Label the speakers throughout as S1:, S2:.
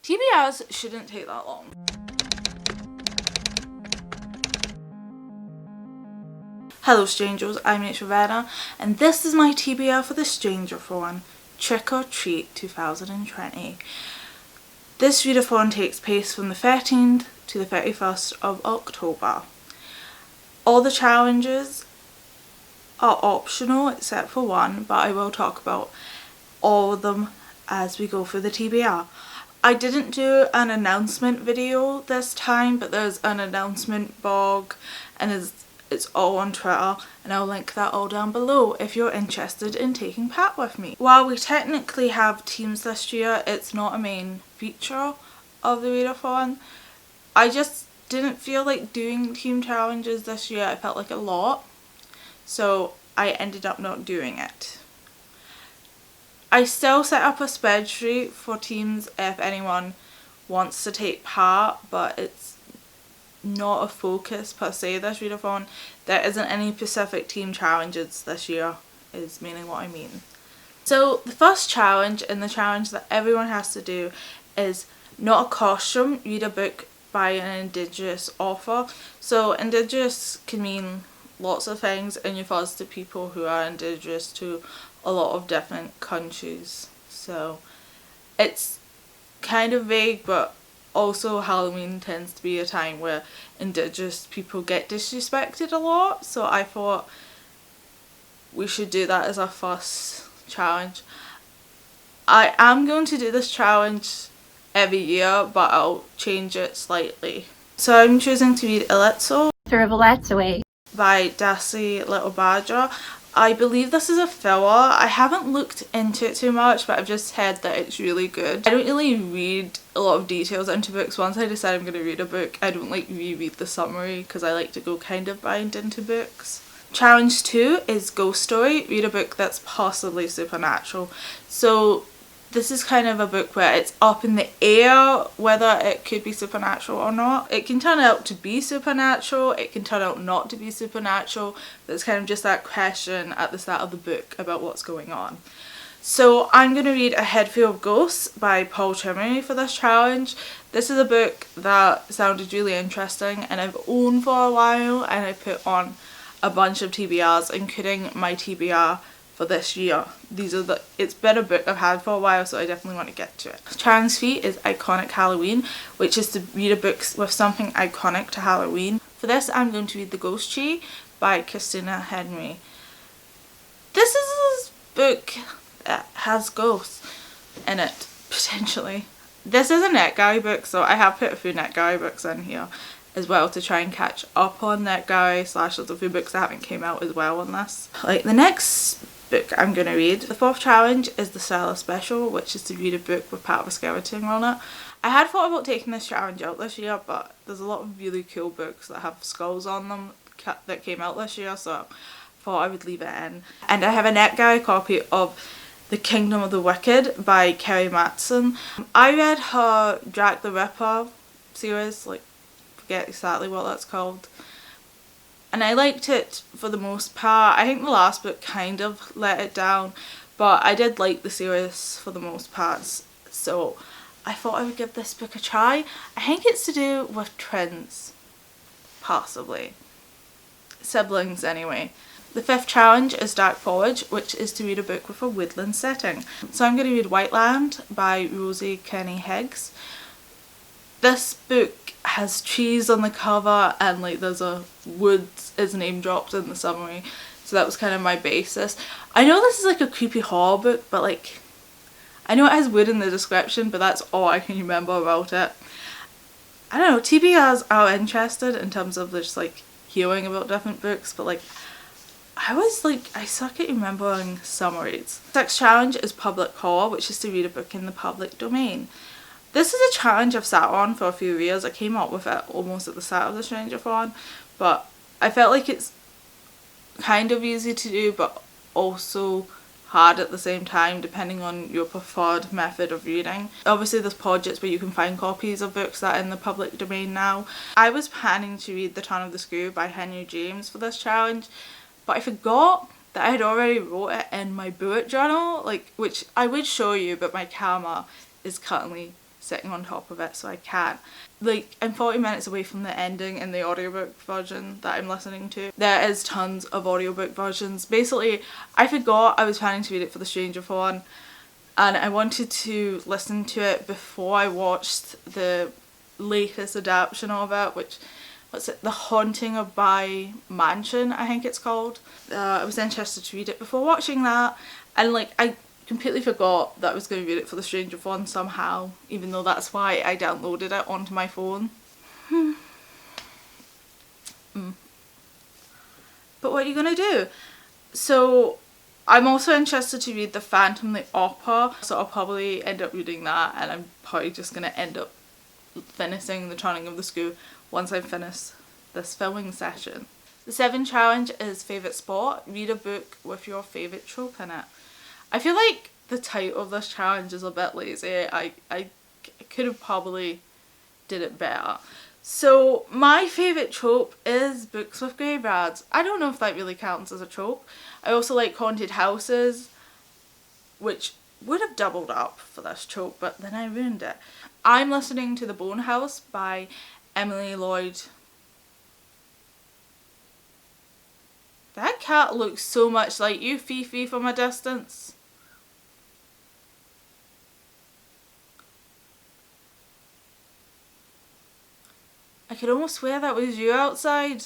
S1: TBRs shouldn't take that long. Hello strangers, I'm Ravenna, and this is my TBR for the StrangeAthon Trick or Treat 2020. This readathon takes place from the 13th to the 31st of October. All the challenges are optional except for one, but I will talk about all of them as we go through the TBR. I didn't do an announcement video this time, but there's an announcement blog and it's all on Twitter, and I'll link that all down below if you're interested in taking part with me. While we technically have teams this year, it's not a main feature of the readathon. I just didn't feel like doing team challenges this year. I felt like a lot, so I ended up not doing it. I still set up a spreadsheet for teams if anyone wants to take part, but it's not a focus per se this readathon. There isn't any specific team challenges this year, is meaning what I mean. So the first challenge, and the challenge that everyone has to do, is not a costume, read a book by an Indigenous author. So Indigenous can mean lots of things and refers to people who are Indigenous to a lot of different countries. So it's kind of vague, but also Halloween tends to be a time where Indigenous people get disrespected a lot, so I thought we should do that as our first challenge. I am going to do this challenge every year, but I'll change it slightly. So I'm choosing to read Elitso by Darcy Little Badger. I believe this is a filler. I haven't looked into it too much, but I've just heard that it's really good. I don't really read a lot of details into books. Once I decide I'm going to read a book, I don't like reread the summary because I like to go kind of blind into books. Challenge 2 is Ghost Story. Read a book that's possibly supernatural. So this is kind of a book where it's up in the air whether it could be supernatural or not. It can turn out to be supernatural, it can turn out not to be supernatural, but it's kind of just that question at the start of the book about what's going on. So I'm going to read A Head Full of Ghosts by Paul Chimney for this challenge. This is a book that sounded really interesting and I've owned for a while, and I put on a bunch of TBRs, including my TBR for this year. It's been a book I've had for a while, so I definitely want to get to it. Challenge 3 is Iconic Halloween, which is to read a book with something iconic to Halloween. For this I'm going to read The Ghost Tree by Christina Henry. This is a book that has ghosts in it, potentially. This is a NetGalley book, so I have put a few NetGalley books in here as well to try and catch up on NetGalley, / there's a few books that haven't came out as well on this. Like the next book I'm going to read, the fourth challenge is the Stella special, which is to read a book with part of a skeleton on it. I had thought about taking this challenge out this year, but there's a lot of really cool books that have skulls on them that came out this year, so I thought I would leave it in. And I have a NetGalley copy of The Kingdom of the Wicked by Kerry Matson. I read her Jack the Ripper series, like forget exactly what that's called, and I liked it for the most part. I think the last book kind of let it down, but I did like the series for the most part, so I thought I would give this book a try. I think it's to do with twins, possibly. Siblings anyway. The fifth challenge is Dark Foliage, which is to read a book with a woodland setting. So I'm going to read White Land by Rosie Kenny Higgs. This book has trees on the cover and like there's a woods is name dropped in the summary, so that was kind of my basis. I know this is like a creepy horror book, but like I know it has wood in the description, but that's all I can remember about it. I don't know, TBRs are interested in terms of just like hearing about different books, but like I suck at remembering summaries. Sixth challenge is Public Horror, which is to read a book in the public domain. This is a challenge I've sat on for a few years. I came up with it almost at the start of the StrangeAthon, but I felt like it's kind of easy to do but also hard at the same time, depending on your preferred method of reading. Obviously there's projects where you can find copies of books that are in the public domain now. I was planning to read The Turn of the Screw by Henry James for this challenge, but I forgot that I had already wrote it in my bullet journal, like, which I would show you, but my camera is currently sitting on top of it, so I can't. Like, I'm 40 minutes away from the ending in the audiobook version that I'm listening to. There is tons of audiobook versions. Basically, I forgot I was planning to read it for the Strange-A-Thon, and I wanted to listen to it before I watched the latest adaptation of it, which, what's it, The Haunting of Bly Mansion, I think it's called. I was interested to read it before watching that, and like, I completely forgot that I was going to read it for the Strange-A-Thon somehow, even though that's why I downloaded it onto my phone. But what are you going to do? So I'm also interested to read The Phantom the Opera, so I'll probably end up reading that, and I'm probably just going to end up finishing The Turning of the Screw once I finish this filming session. The 7th challenge is Favourite Spot. Read a book with your favourite trope in it. I feel like the title of this challenge is a bit lazy. I could have probably did it better. So my favourite trope is books with graveyards. I don't know if that really counts as a trope. I also like haunted houses, which would have doubled up for this trope, but then I ruined it. I'm listening to The Bone House by Emily Lloyd. That cat looks so much like you, Fifi, from a distance. I could almost swear that was you outside.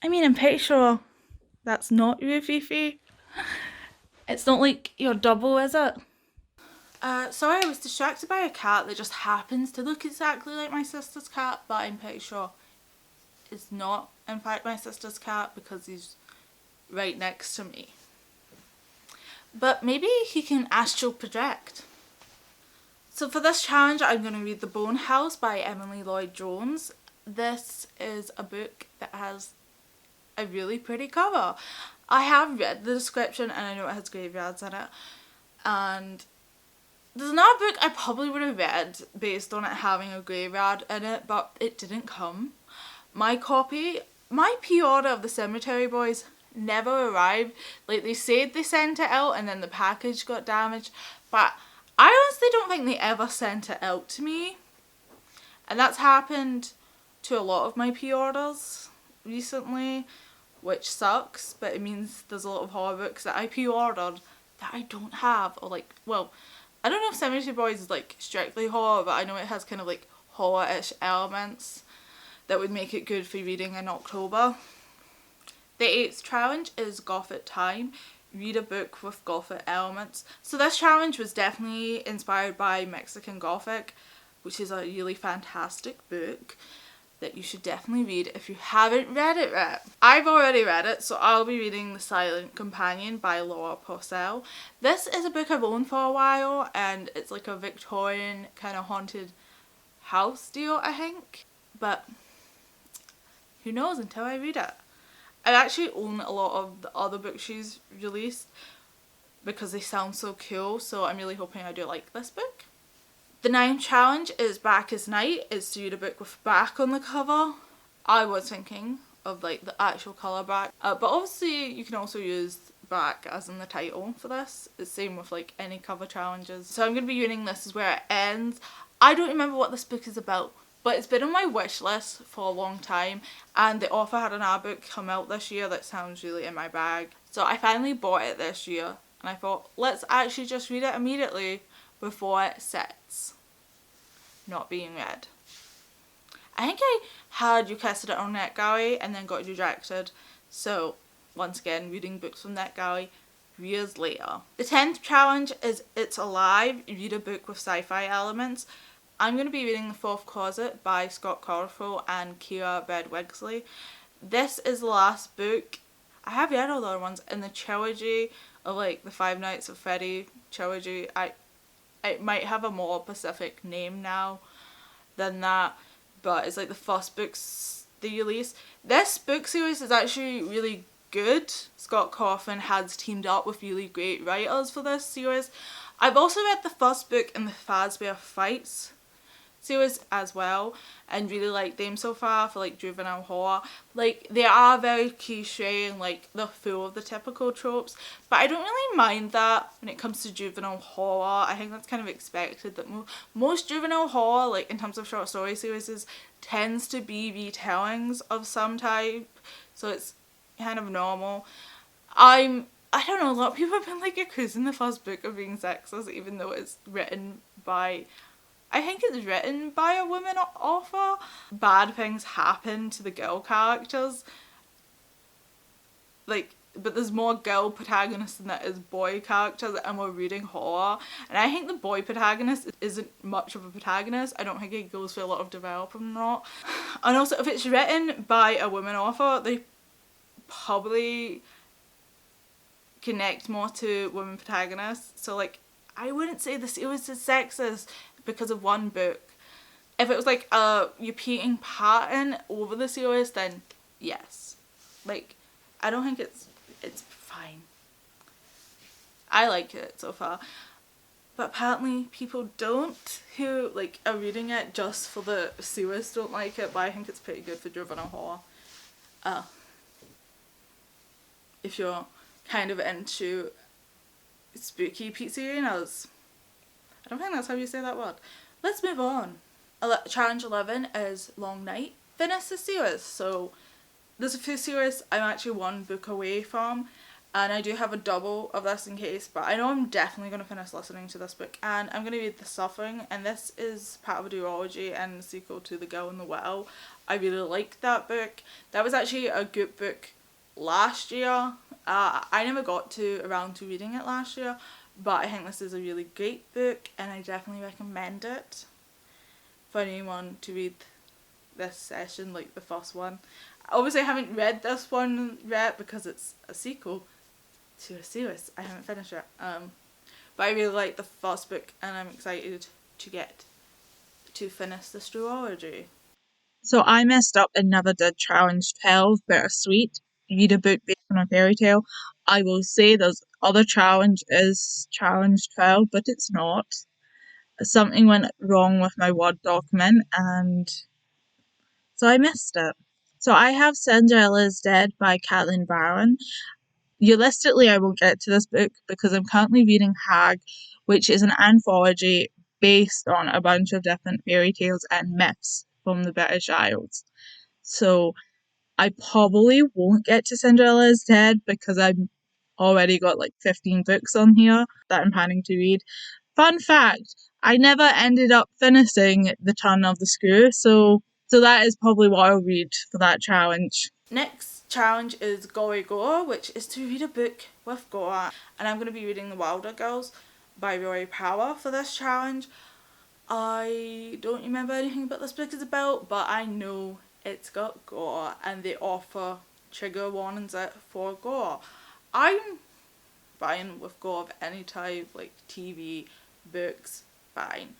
S1: I mean, I'm pretty sure that's not you, Fifi. It's not like your double, is it? Sorry, I was distracted by a cat that just happens to look exactly like my sister's cat, but I'm pretty sure it's not, in fact, my sister's cat because he's right next to me. But maybe he can astral project. So for this challenge, I'm going to read The Bone House by Emily Lloyd Jones. This is a book that has a really pretty cover. I have read the description and I know it has graveyards in it. And there's another book I probably would have read based on it having a graveyard in it, but it didn't come. My pre-order of The Cemetery Boys never arrived. Like, they said they sent it out and then the package got damaged, but I honestly don't think they ever sent it out to me. And that's happened to a lot of my pre-orders recently, which sucks, but it means there's a lot of horror books that I pre-ordered that I don't have, or like, well, I don't know if Cemetery Boys is like strictly horror, but I know it has kind of like horror-ish elements that would make it good for reading in October. The 8th challenge is Gothic Time. Read a book with Gothic elements. So this challenge was definitely inspired by Mexican Gothic, which is a really fantastic book that you should definitely read if you haven't read it yet. I've already read it, so I'll be reading The Silent Companion by Laura Purcell. This is a book I've owned for a while, and it's like a Victorian kind of haunted house deal, I think. But who knows until I read it. I actually own a lot of the other books she's released because they sound so cool, so I'm really hoping I do like this book. The 9th challenge is Blackest Night. It's to read a book with black on the cover. I was thinking of like the actual colour black, but obviously you can also use black as in the title for this. It's the same with like any cover challenges. So I'm going to be reading This Is Where It Ends. I don't remember what this book is about, but it's been on my wish list for a long time, and the author had another book come out this year that sounds really in my bag. So I finally bought it this year, and I thought, let's actually just read it immediately before it sits not being read. I think I had requested it on NetGalley and then got rejected, so once again reading books from NetGalley years later. The 10th challenge is It's Alive. Read a book with sci-fi elements. I'm going to be reading The Fourth Closet by Scott Corfield and Kira Bedwigsley. This is the last book. I have read all the other ones in the trilogy of like the Five Nights at Freddy trilogy. It might have a more specific name now than that, but it's like the first books they released. This book series is actually really good. Scott Cawthon has teamed up with really great writers for this series. I've also read the first book in the Fazbear Fights series as well, and really like them so far for like juvenile horror. Like, they are very cliche and like they're full of the typical tropes, but I don't really mind that when it comes to juvenile horror. I think that's kind of expected, that most juvenile horror, like in terms of short story series, tends to be retellings of some type, so it's kind of normal. I don't know, a lot of people have been like accusing the first book of being sexist, even though it's written by, I think it's written by a woman author. Bad things happen to the girl characters, like, but there's more girl protagonists than there is boy characters, and we're reading horror, and I think the boy protagonist isn't much of a protagonist. I don't think he goes through a lot of development or not. And also, if it's written by a woman author, they probably connect more to women protagonists. So like, I wouldn't say the series is sexist because of one book. If it was like a repeating pattern over the series, then yes. Like, I don't think it's fine. I like it so far, but apparently people don't, who like are reading it just for the series, don't like it. But I think it's pretty good for juvenile horror. If you're kind of into spooky pizzerinas. I don't think that's how you say that word. Let's move on. Challenge 11 is Long Night. Finish the series. So there's a few series I'm actually one book away from, and I do have a double of this in case, but I know I'm definitely going to finish listening to this book, and I'm going to read The Suffering, and this is part of a duology and the sequel to The Girl in the Well. I really liked that book. That was actually a good book last year. I never got around to reading it last year, but I think this is a really great book, and I definitely recommend it for anyone to read this session, like the first one. Obviously I haven't read this one yet because it's a sequel to a series. I haven't finished it. But I really like the first book, and I'm excited to get to finish this duology.
S2: So I messed up and never did Challenge 12, Bittersweet. Read a book based on a fairy tale. I will say there's other challenge is Challenge 12, but it's not. Something went wrong with my Word document, and so I missed it. So I have Cinderella is Dead by Caitlin Barron. Realistically, I won't get to this book because I'm currently reading Hag, which is an anthology based on a bunch of different fairy tales and myths from the British Isles. So I probably won't get to Cinderella is Dead because I've already got like 15 books on here that I'm planning to read. Fun fact, I never ended up finishing The Turn of the Screw, so that is probably what I'll read for that challenge.
S1: Next challenge is Gore, which is to read a book with Gore, and I'm going to be reading The Wilder Girls by Rory Power for this challenge. I don't remember anything about this book is about, but I know it's got gore, and they offer trigger warnings for gore. I'm fine with gore of any type, like TV, books, fine.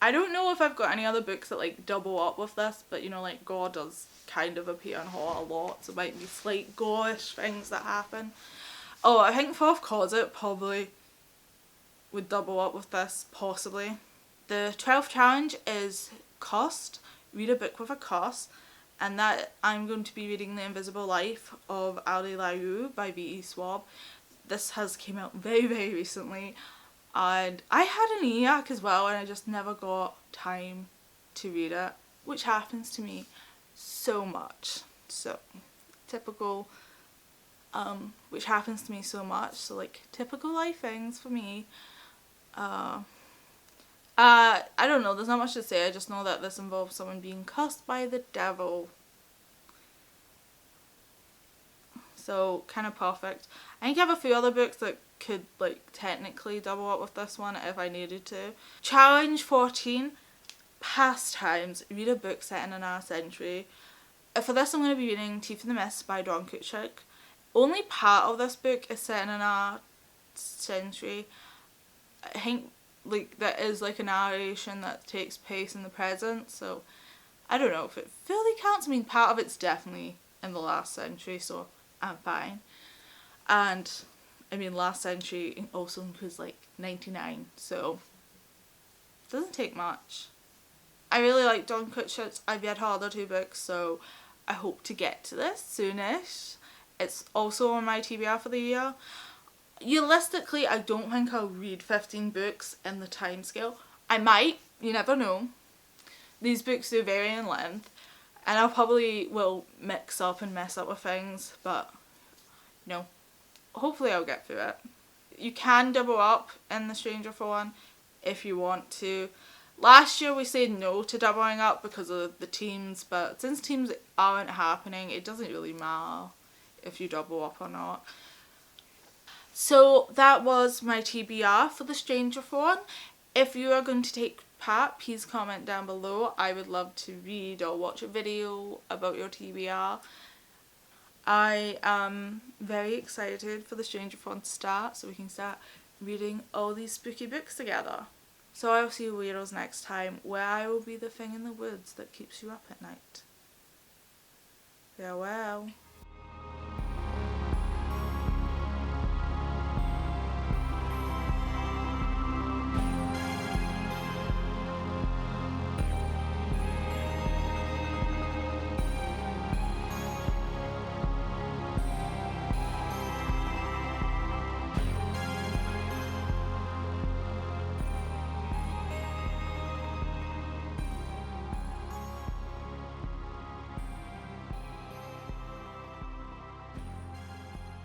S1: I don't know if I've got any other books that like double up with this, but you know, like gore does kind of appear in horror a lot, so it might be slight gore-ish things that happen. Oh, I think Fourth Closet probably would double up with this, possibly. The 12th challenge is Cost. Read a book with a cost, and that I'm going to be reading The Invisible Life of Ali Liu by V.E. Swab. This has came out very, very recently, and I had an EAC as well, and I just never got time to read it, which happens to me so much. So typical, which happens to me so much. So like typical life things for me. I don't know, there's not much to say. I just know that this involves someone being cursed by the devil. So kind of perfect. I think I have a few other books that could like technically double up with this one if I needed to. Challenge 14, Pastimes. Read a book set in another century. For this I'm going to be reading Teeth in the Mist by Dawn Kuchik. Only part of this book is set in another century. I think like there is like a narration that takes place in the present, so I don't know if it fully counts. I mean, part of it's definitely in the last century, so I'm fine. And I mean, last century also includes like 99, so it doesn't take much. I really like Don Critchard's I've Read Harder 2 books, so I hope to get to this soonish. It's also on my TBR for the year. Realistically, I don't think I'll read 15 books in the time scale. I might, you never know. These books do vary in length, and I probably will mix up and mess up with things, but no. Hopefully I'll get through it. You can double up in the StrangeAthon if you want to. Last year we said no to doubling up because of the teams, but since teams aren't happening, it doesn't really matter if you double up or not. So that was my TBR for the StrangeAthon. If you are going to take part, please comment down below. I would love to read or watch a video about your TBR. I am very excited for the StrangeAthon to start so we can start reading all these spooky books together. So I'll see you weirdos next time, where I will be the thing in the woods that keeps you up at night. Farewell.